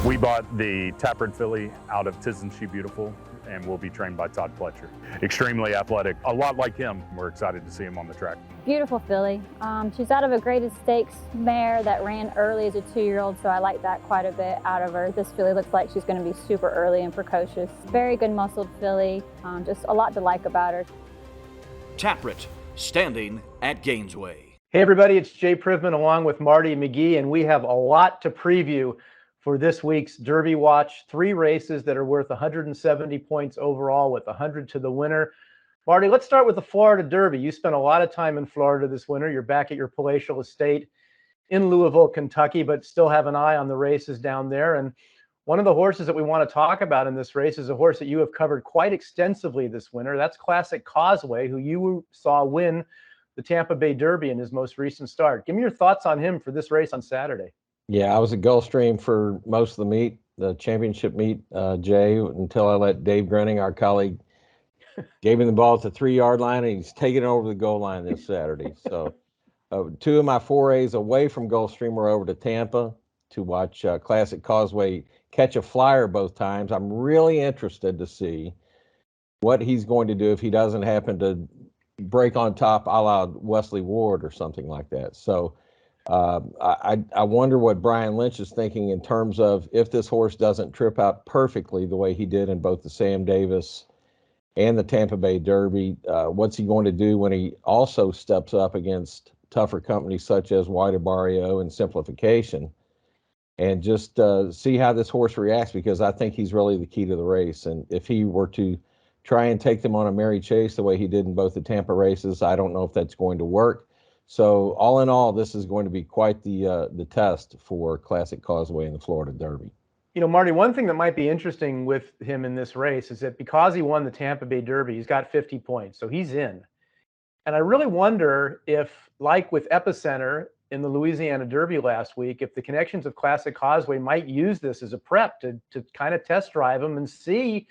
We bought the Taproot filly out of Tisn't She Beautiful and will be trained by Todd Fletcher. Extremely athletic, a lot like him. We're excited to see him on the track. Beautiful filly. She's out of a graded stakes mare that ran early as a 2-year-old, so I like that quite a bit out of her. This filly looks like she's going to be super early and precocious. Very good muscled filly, just a lot to like about her. Taproot, standing at Gainesway. Hey everybody, it's Jay Privman along with Marty McGee, and we have a lot to preview for this week's Derby Watch. 3 races that are worth 170 points overall with 100 to the winner. Marty, let's start with the Florida Derby. You spent a lot of time in Florida this winter. You're back at your palatial estate in Louisville, Kentucky, but still have an eye on the races down there. And one of the horses that we want to talk about in this race is a horse that you have covered quite extensively this winter. That's Classic Causeway, who you saw win the Tampa Bay Derby in his most recent start. Give me your thoughts on him for this race on Saturday. Yeah, I was at Gulfstream for most of the meet, the championship meet, Jay, until I let Dave Grenning, our colleague, gave him the ball at the 3-yard line, and he's taking it over the goal line this Saturday. So 2 of my forays away from Gulfstream were over to Tampa to watch Classic Causeway catch a flyer both times. I'm really interested to see what he's going to do if he doesn't happen to break on top a la Wesley Ward or something like that. So I wonder what Brian Lynch is thinking in terms of if this horse doesn't trip out perfectly the way he did in both the Sam Davis and the Tampa Bay Derby. What's he going to do when he also steps up against tougher companies such as White Barrio and Simplification? And just see how this horse reacts, because I think he's really the key to the race. And if he were to try and take them on a merry chase the way he did in both the Tampa races, I don't know if that's going to work. So all in all, this is going to be quite the test for Classic Causeway in the Florida Derby. You know, Marty, one thing that might be interesting with him in this race is that because he won the Tampa Bay Derby, he's got 50 points, so he's in. And I really wonder if, like with Epicenter in the Louisiana Derby last week, if the connections of Classic Causeway might use this as a prep to kind of test drive him and see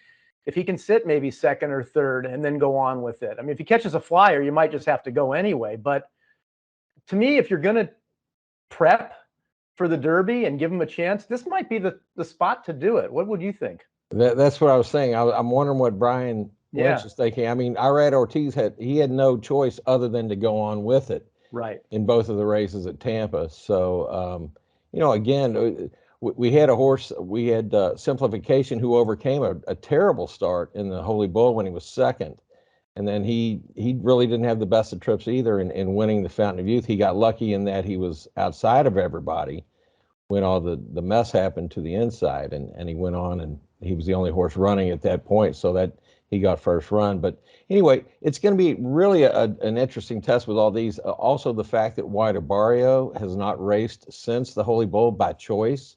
if he can sit maybe second or third and then go on with it. I mean, if he catches a flyer, you might just have to go anyway. But to me, if you're going to prep for the Derby and give him a chance, this might be the spot to do it. What would you think? That's what I was saying. I'm wondering what Brian Lynch is thinking. I mean, Irad Ortiz had no choice other than to go on with it. Right. In both of the races at Tampa. So, again, we had a horse, we had Simplification, who overcame a terrible start in the Holy Bull when he was second. And then he really didn't have the best of trips either in winning the Fountain of Youth. He got lucky in that he was outside of everybody when all the mess happened to the inside. And he went on, and he was the only horse running at that point, so that he got first run. But anyway, it's going to be really an interesting test with all these. Also, the fact that White Barrio has not raced since the Holy Bull by choice.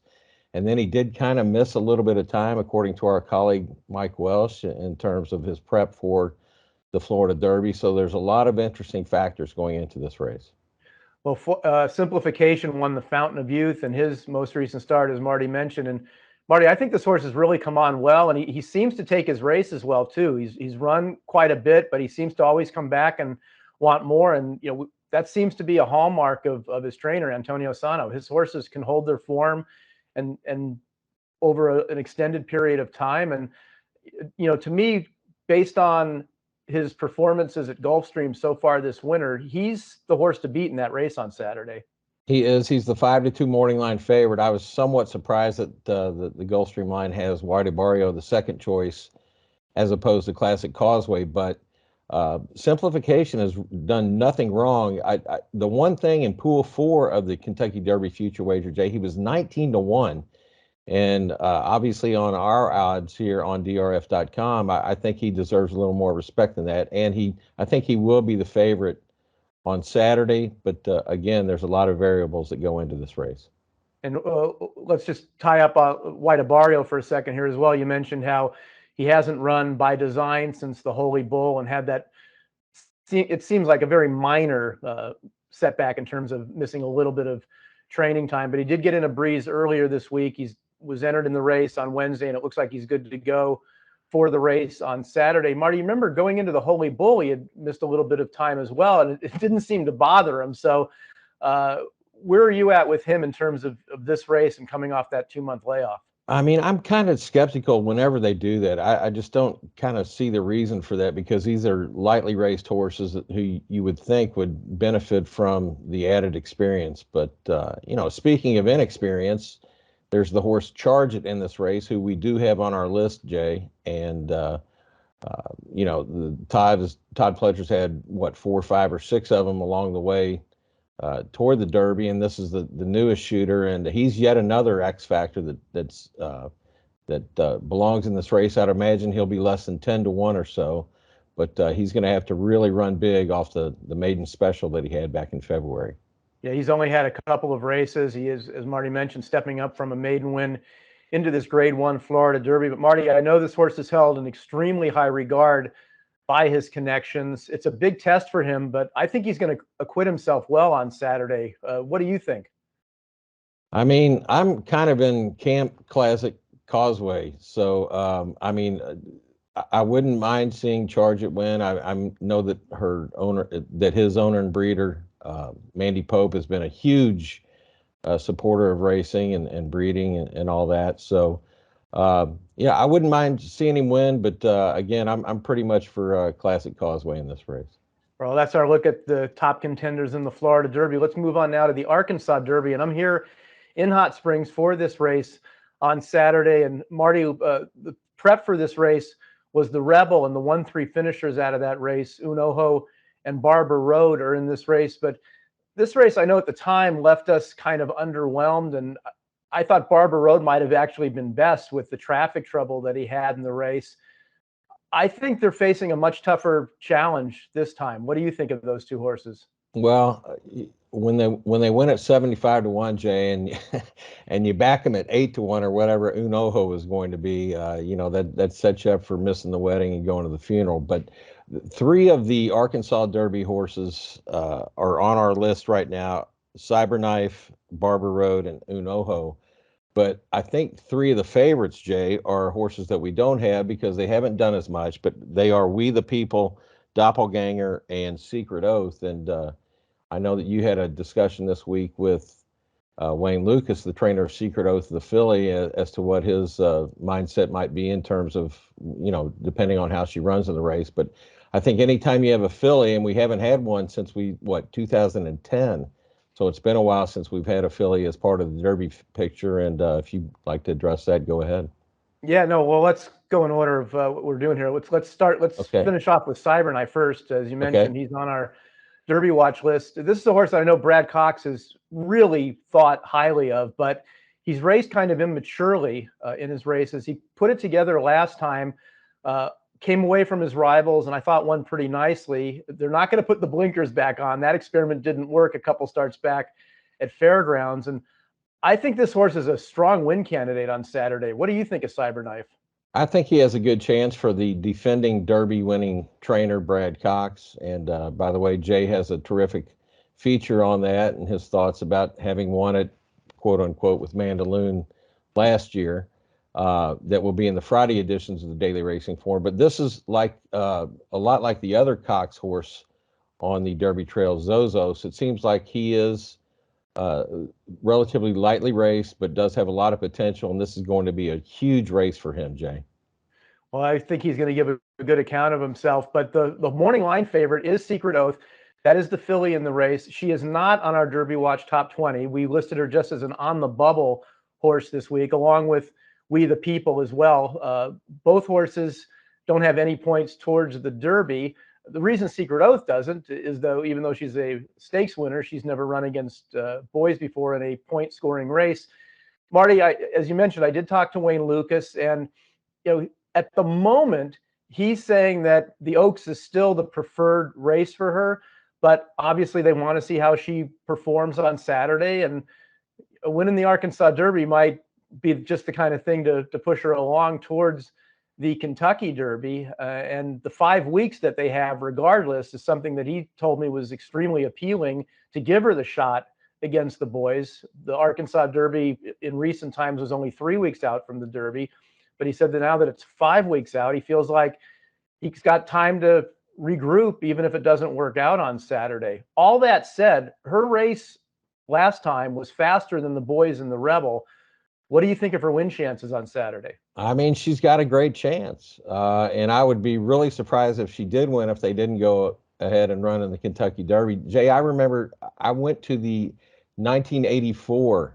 And then he did kind of miss a little bit of time, according to our colleague Mike Welsh, in terms of his prep for the Florida Derby. So there's a lot of interesting factors going into this race. Well, Simplification won the Fountain of Youth in his most recent start, as Marty mentioned. And Marty, I think this horse has really come on well, and he seems to take his races well too. He's run quite a bit, but he seems to always come back and want more. And that seems to be a hallmark of his trainer, Antonio Sano. His horses can hold their form and over an extended period of time. And to me, based on his performances at Gulfstream so far this winter, he's the horse to beat in that race on Saturday. He is. He's the 5-2 morning line favorite. I was somewhat surprised that the Gulfstream line has White Barrio the second choice as opposed to Classic Causeway. But Simplification has done nothing wrong. The one thing in Pool 4 of the Kentucky Derby Future Wager, Jay, he was 19-1. And obviously on our odds here on DRF.com, I think he deserves a little more respect than that. And I think he will be the favorite on Saturday. But again, there's a lot of variables that go into this race. And let's just tie up White Barrio for a second here as well. You mentioned how he hasn't run by design since the Holy Bull and had that, it seems like a very minor setback in terms of missing a little bit of training time. But he did get in a breeze earlier this week. He was entered in the race on Wednesday, and it looks like he's good to go for the race on Saturday. Marty, you remember going into the Holy Bull, he had missed a little bit of time as well, and it didn't seem to bother him. So where are you at with him in terms of this race and coming off that 2-month layoff? I mean, I'm kind of skeptical whenever they do that. I just don't kind of see the reason for that, because these are lightly raced horses who you would think would benefit from the added experience. But, speaking of inexperience, there's the horse Charge It in this race, who we do have on our list, Jay. And, the Todd Pletcher's had, what, 4, 5, or 6 of them along the way toward the Derby, and this is the newest shooter, and he's yet another X factor that belongs in this race. I'd imagine he'll be less than 10-1 or so, but he's going to have to really run big off the maiden special that he had back in February. Yeah, he's only had a couple of races. He is, as Marty mentioned, stepping up from a maiden win into this Grade 1 Florida Derby. But Marty, I know this horse is held in extremely high regard by his connections. It's a big test for him, but I think he's going to acquit himself well on Saturday. What do you think? I mean, I'm kind of in Camp Classic Causeway. So, I wouldn't mind seeing Charge It win. I know that his owner and breeder, Mandy Pope, has been a huge supporter of racing and breeding and all that. So, I wouldn't mind seeing him win, but again, I'm pretty much for Classic Causeway in this race. Well, that's our look at the top contenders in the Florida Derby. Let's move on now to the Arkansas Derby, and I'm here in Hot Springs for this race on Saturday. And Marty, the prep for this race was the Rebel, and the 1-3 finishers out of that race, Unoho and Barber Road, are in this race. But this race, I know at the time, left us kind of underwhelmed, and I thought Barber Road might have actually been best with the traffic trouble that he had in the race. I think they're facing a much tougher challenge this time. What do you think of those two horses? Well, when they win at 75-1, Jay, and you back them at 8-1 or whatever Unoho is going to be, that sets you up for missing the wedding and going to the funeral. But 3 of the Arkansas Derby horses are on our list right now: Cyberknife, Barber Road, and Unoho. But I think 3 of the favorites, Jay, are horses that we don't have because they haven't done as much, but they are We the People, Doppelganger, and Secret Oath. And I know that you had a discussion this week with Wayne Lucas, the trainer of Secret Oath, the filly, as to what his mindset might be in terms of, depending on how she runs in the race. But I think anytime you have a filly, and we haven't had one since 2010, so it's been a while since we've had a filly as part of the Derby picture. And if you'd like to address that, go ahead. Yeah, no, well, let's go in order of what we're doing here. Let's finish off with Cyberknife first. As you mentioned, he's on our Derby watch list. This is a horse that I know Brad Cox has really thought highly of, but he's raced kind of immaturely in his races. He put it together last time, came away from his rivals, and I thought won pretty nicely. They're not going to put the blinkers back on. That experiment didn't work a couple starts back at Fairgrounds. And I think this horse is a strong win candidate on Saturday. What do you think of Cyberknife? I think he has a good chance for the defending Derby winning trainer, Brad Cox. And by the way, Jay has a terrific feature on that and his thoughts about having won it, quote unquote, with Mandaloon last year. That will be in the Friday editions of the Daily Racing Form. But this is like a lot like the other Cox horse on the Derby Trail, Zozos. It seems like he is relatively lightly raced, but does have a lot of potential, and this is going to be a huge race for him, Jay. Well, I think he's going to give a good account of himself, but the morning line favorite is Secret Oath. That is the filly in the race. She is not on our Derby Watch top 20. We listed her just as an on the bubble horse this week, along with We the People as well. Both horses don't have any points towards the Derby. The reason Secret Oath doesn't is, even though she's a stakes winner, she's never run against boys before in a point scoring race. Marty, as you mentioned, I did talk to Wayne Lucas, and at the moment he's saying that the Oaks is still the preferred race for her, but obviously they want to see how she performs on Saturday, and winning the Arkansas Derby might be just the kind of thing to push her along towards the Kentucky Derby. And the 5 weeks that they have regardless is something that he told me was extremely appealing to give her the shot against the boys. The Arkansas Derby in recent times was only 3 weeks out from the Derby, but he said that now that it's 5 weeks out, he feels like he's got time to regroup, even if it doesn't work out on Saturday. All that said, her race last time was faster than the boys in the Rebel. What do you think of her win chances on Saturday? I mean, she's got a great chance. And I would be really surprised if she did win if they didn't go ahead and run in the Kentucky Derby. Jay, I remember I went to the 1984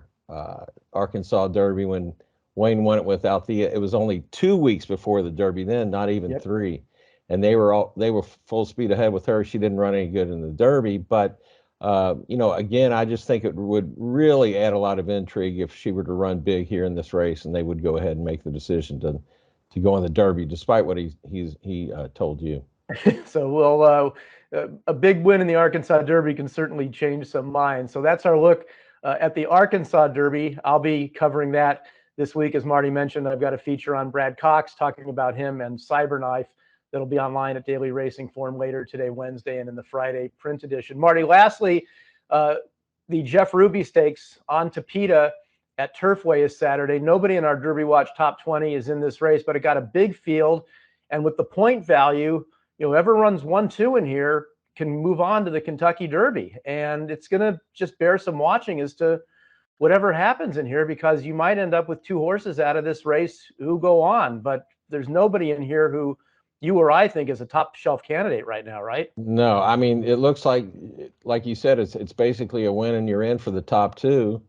Arkansas Derby when Wayne won it with Althea. It was only 2 weeks before the Derby then, not even 3. And they were full speed ahead with her. She didn't run any good in the Derby, but again, I just think it would really add a lot of intrigue if she were to run big here in this race, and they would go ahead and make the decision to go in the Derby, despite what he told you. So a big win in the Arkansas Derby can certainly change some minds. So that's our look at the Arkansas Derby. I'll be covering that this week, as Marty mentioned. I've got a feature on Brad Cox talking about him and Cyberknife that'll be online at Daily Racing Form later today, Wednesday, and in the Friday print edition. Marty, lastly, the Jeff Ruby Stakes on Tapeta at Turfway is Saturday. Nobody in our Derby Watch top 20 is in this race, but it got a big field. And with the point value, whoever runs 1-2 in here can move on to the Kentucky Derby. And it's going to just bear some watching as to whatever happens in here, because you might end up with 2 horses out of this race who go on. But there's nobody in here who you or I think is a top shelf candidate right now, right? No, I mean, it looks like you said, it's basically a win and you're in for the top 2.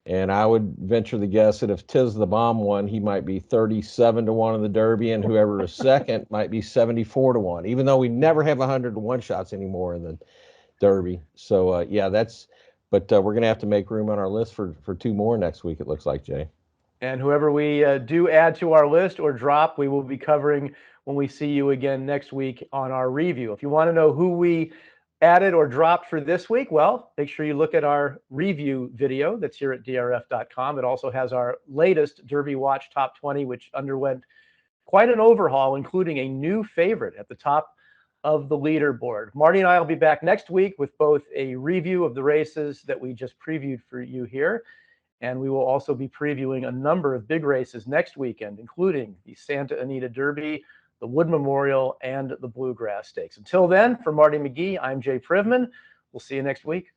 And I would venture the guess that if Tiz the Bomb won, he might be 37-1 in the Derby, and whoever is second might be 74-1, even though we never have 100-1 shots anymore in the Derby. So but we're going to have to make room on our list for 2 more next week, it looks like, Jay. And whoever we do add to our list or drop, we will be covering when we see you again next week on our review. If you want to know who we added or dropped for this week, well, make sure you look at our review video that's here at DRF.com. It also has our latest Derby Watch Top 20, which underwent quite an overhaul, including a new favorite at the top of the leaderboard. Marty and I will be back next week with both a review of the races that we just previewed for you here, and we will also be previewing a number of big races next weekend, including the Santa Anita Derby, the Wood Memorial, and the Bluegrass Stakes. Until then, for Marty McGee, I'm Jay Privman. We'll see you next week.